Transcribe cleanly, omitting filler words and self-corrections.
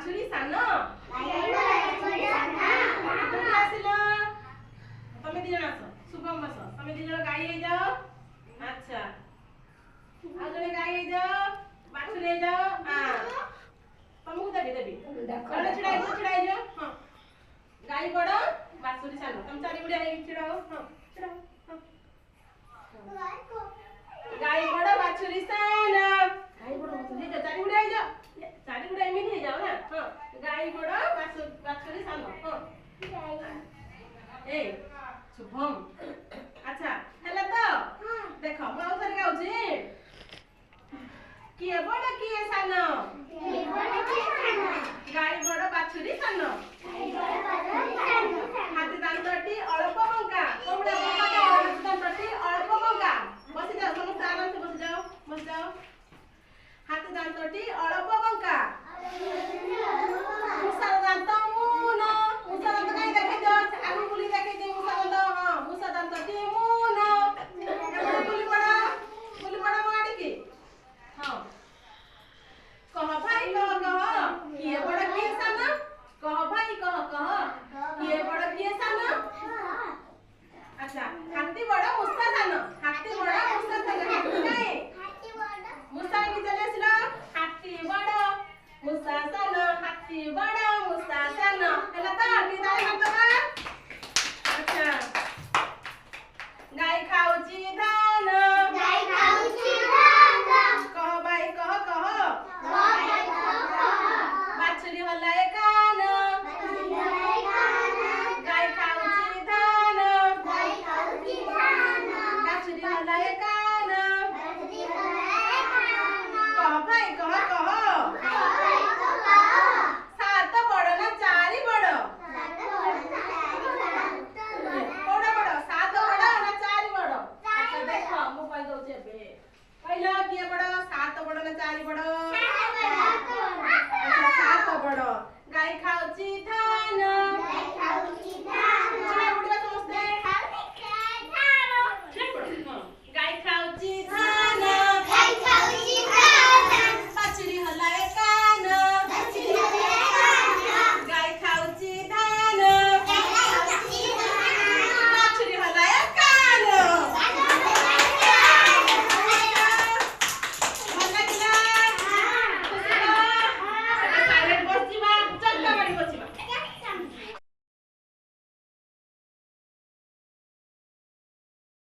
ବାଛୁରୀ ସାନ ଆସିଲ ତମେ ଦି ଜଣ ଆସ ଶୁଭମ ବସ ତମେ ଦି ଜଣ ଗାଈ ହେଇଯାଅ ଆଚ୍ଛା ଆଉ ଜଣେ ଗାଈ ହେଇଯାଅ ବାଛୁରୀ ହେଇଯାଅ ତମକୁ ଦେବି ଛିଡା ହେଇଯାଅ ହଁ ଗାଈ ବଡ ବାଛୁରୀ ସାନ ତମେ ଚାରି ବୁଢିଆ ହେଇକି ଛିଡା ହୁଅ ହଁ ଛିଡା ହୁଅ ଗାଈ ବଡ ବାଛୁରୀ ସାନ ଗାଈ ବଡ ବାଛୁରୀ ହେଇଯାଅ ଚାରି ବୁଢିଆ ହେଇଯାଅ ଚାରି ବୁଢିଆ ଏମିତି ହେଇଯାଅ ନା ହଁ ଗାଈ ବଡ ବାଛୁରୀ ସାନ ହଁ ए शुभम अच्छा हेला तो देख मु आउ थरे गाउची किए बड़ किए सान गाई बड़ बाछुरी सान हाथी दांतटी अल्प बंका कोमड़ा बंका हाथी दांतटी अल्प बंका बसी जाओ समस्त आराम से बसी जाओ हाथी दांतटी अल्प बंका